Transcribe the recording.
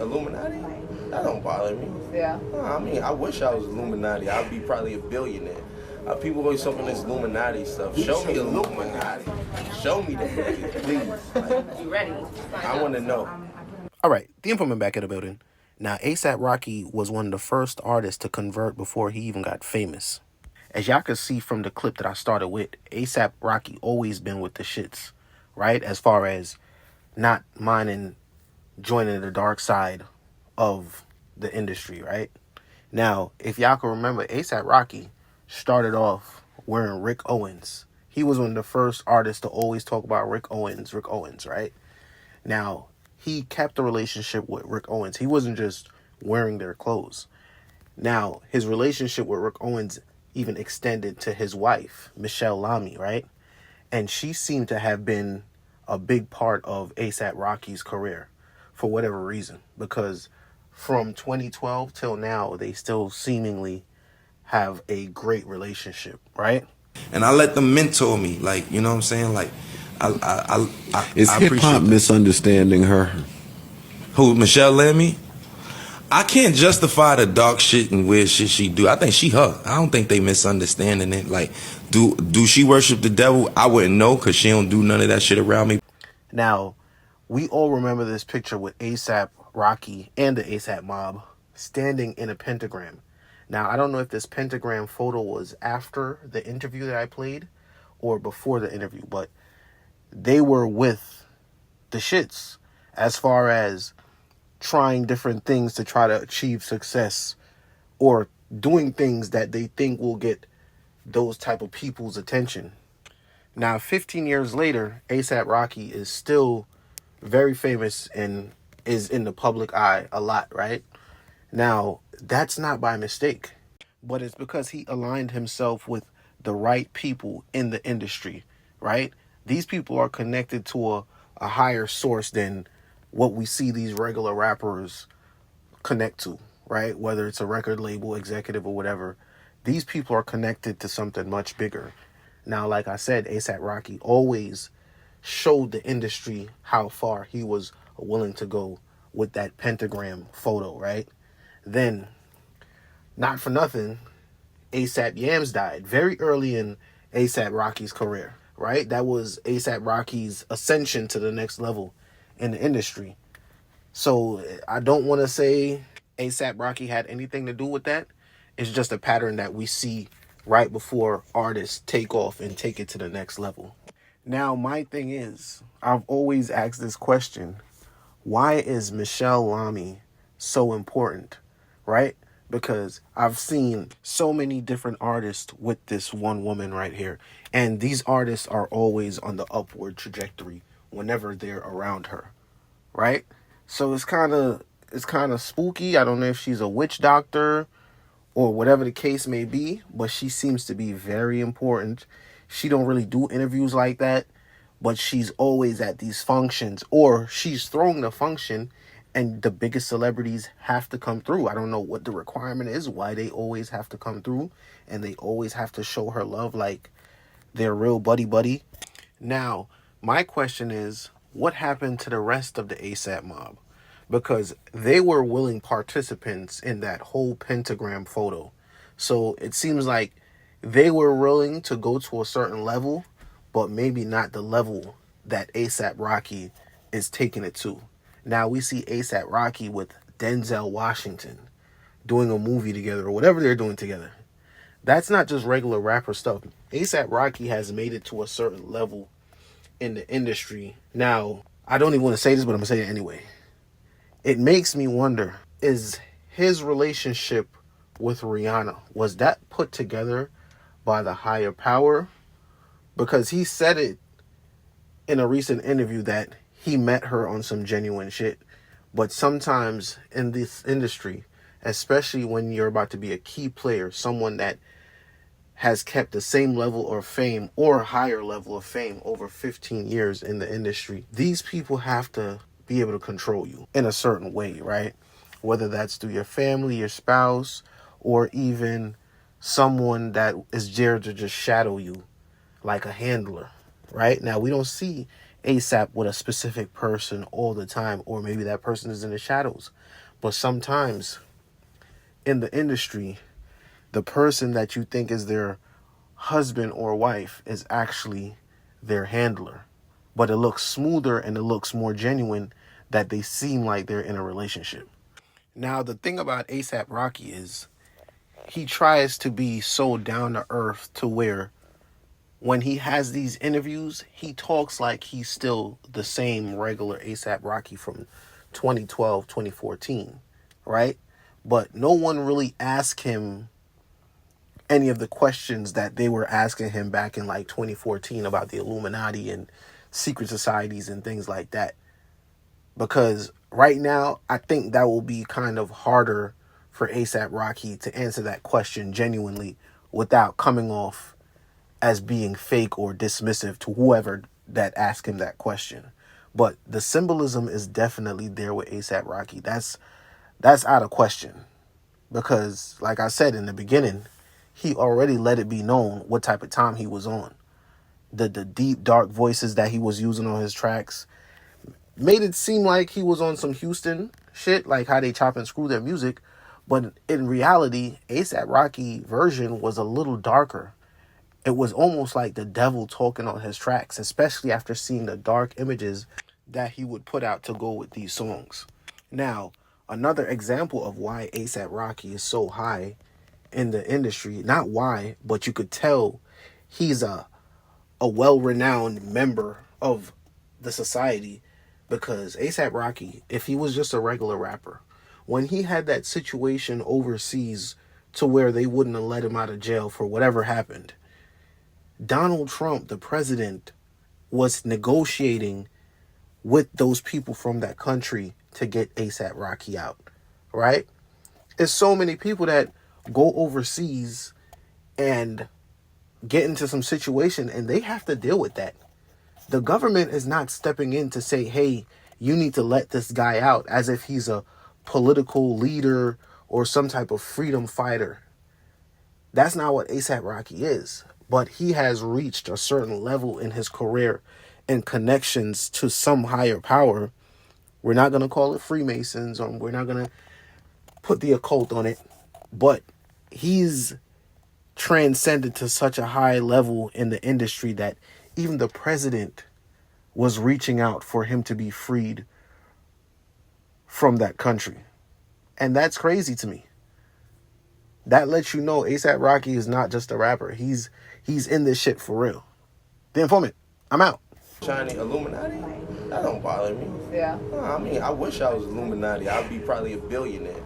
Illuminati? That don't bother me. Yeah. I mean, I wish I was Illuminati. I'd be probably a billionaire. People always talking this Illuminati stuff. Show me Illuminati. Show me that, please. Like, You ready? I want to know. All right, the informant back in the building. Now, ASAP Rocky was one of the first artists to convert before he even got famous. As y'all can see from the clip that I started with, ASAP Rocky always been with the shits, right? As far as not minding joining the dark side of the industry, right? Now, if y'all can remember, ASAP Rocky started off wearing Rick Owens. He was one of the first artists to always talk about Rick Owens, right? Now, he kept a relationship with Rick Owens. He wasn't just wearing their clothes. Now, his relationship with Rick Owens even extended to his wife, Michelle Lamy, right? And she seemed to have been a big part of ASAP Rocky's career for whatever reason. Because from 2012 till now, they still seemingly have a great relationship, right? And I let them mentor me, like, you know what I'm saying? Like, Is I hip hop misunderstanding her? Who, Michelle Lamy? I can't justify the dark shit and weird shit she do. I think she her. I don't think they misunderstanding it. Like, do she worship the devil? I wouldn't know because she don't do none of that shit around me. Now, we all remember this picture with ASAP Rocky and the ASAP mob standing in a pentagram. Now, I don't know if this pentagram photo was after the interview that I played or before the interview, but they were with the shits as far as trying different things to try to achieve success or doing things that they think will get those type of people's attention. Now, 15 years later, ASAP Rocky is still very famous and is in the public eye a lot, right? Now, that's not by mistake, but it's because he aligned himself with the right people in the industry, right? These people are connected to a higher source than what we see these regular rappers connect to, right? Whether it's a record label, executive, or whatever. These people are connected to something much bigger. Now, like I said, ASAP Rocky always showed the industry how far he was willing to go with that pentagram photo, right? Then, not for nothing, ASAP Yams died very early in ASAP Rocky's career, right? That was ASAP Rocky's ascension to the next level in the industry. So I don't want to say ASAP Rocky had anything to do with that. It's just a pattern that we see right before artists take off and take it to the next level. Now, my thing is, I've always asked this question. Why is Michelle Lamy so important, right? Because I've seen so many different artists with this one woman right here. And these artists are always on the upward trajectory whenever they're around her, right? So it's kind of spooky. I don't know if she's a witch doctor or whatever the case may be, but she seems to be very important. She don't really do interviews like that, but she's always at these functions, or she's throwing the function and the biggest celebrities have to come through. I don't know what the requirement is, why they always have to come through and they always have to show her love like they're real buddy. Now, my question is, what happened to the rest of the ASAP mob? Because they were willing participants in that whole pentagram photo. So it seems like they were willing to go to a certain level, but maybe not the level that ASAP Rocky is taking it to. Now we see ASAP Rocky with Denzel Washington doing a movie together or whatever they're doing together. That's not just regular rapper stuff. ASAP Rocky has made it to a certain level in the industry. Now, I don't even want to say this, but I'm going to say it anyway. It makes me wonder, is his relationship with Rihanna, was that put together by the higher power? Because he said it in a recent interview that he met her on some genuine shit. But sometimes in this industry, especially when you're about to be a key player, someone that has kept the same level of fame or higher level of fame over 15 years in the industry, these people have to be able to control you in a certain way, right? Whether that's through your family, your spouse, or even someone that is there to just shadow you like a handler, right? Now, we don't see ASAP with a specific person all the time, or maybe that person is in the shadows. But sometimes in the industry, the person that you think is their husband or wife is actually their handler. But it looks smoother and it looks more genuine that they seem like they're in a relationship. Now, the thing about ASAP Rocky is he tries to be so down to earth to where when he has these interviews, he talks like he's still the same regular ASAP Rocky from 2012, 2014, right? But no one really asked him any of the questions that they were asking him back in like 2014 about the Illuminati and secret societies and things like that. Because right now, I think that will be kind of harder for ASAP Rocky to answer that question genuinely without coming off as being fake or dismissive to whoever that asked him that question. But the symbolism is definitely there with ASAP Rocky. That's out of question. Because, like I said in the beginning, he already let it be known what type of time he was on. The deep, dark voices that he was using on his tracks made it seem like he was on some Houston shit, like how they chop and screw their music. But in reality, ASAP Rocky version was a little darker. It was almost like the devil talking on his tracks, especially after seeing the dark images that he would put out to go with these songs. Now, another example of why ASAP Rocky is so high in the industry, not why, but you could tell he's a well-renowned member of the society, because ASAP Rocky, if he was just a regular rapper, when he had that situation overseas to where they wouldn't have let him out of jail for whatever happened, Donald Trump, the president, was negotiating with those people from that country to get ASAP Rocky out, right? There's so many people that go overseas and get into some situation and they have to deal with that. The government is not stepping in to say, hey, you need to let this guy out as if he's a political leader or some type of freedom fighter. That's not what ASAP Rocky is. But he has reached a certain level in his career and connections to some higher power. We're not going to call it Freemasons, or we're not going to put the occult on it. But he's transcended to such a high level in the industry that even the president was reaching out for him to be freed from that country. And that's crazy to me. That lets you know ASAP Rocky is not just a rapper. He's in this shit for real. The Informant, I'm out. Shiny Illuminati? That don't bother me. Yeah. I mean, I wish I was Illuminati. I'd be probably a billionaire.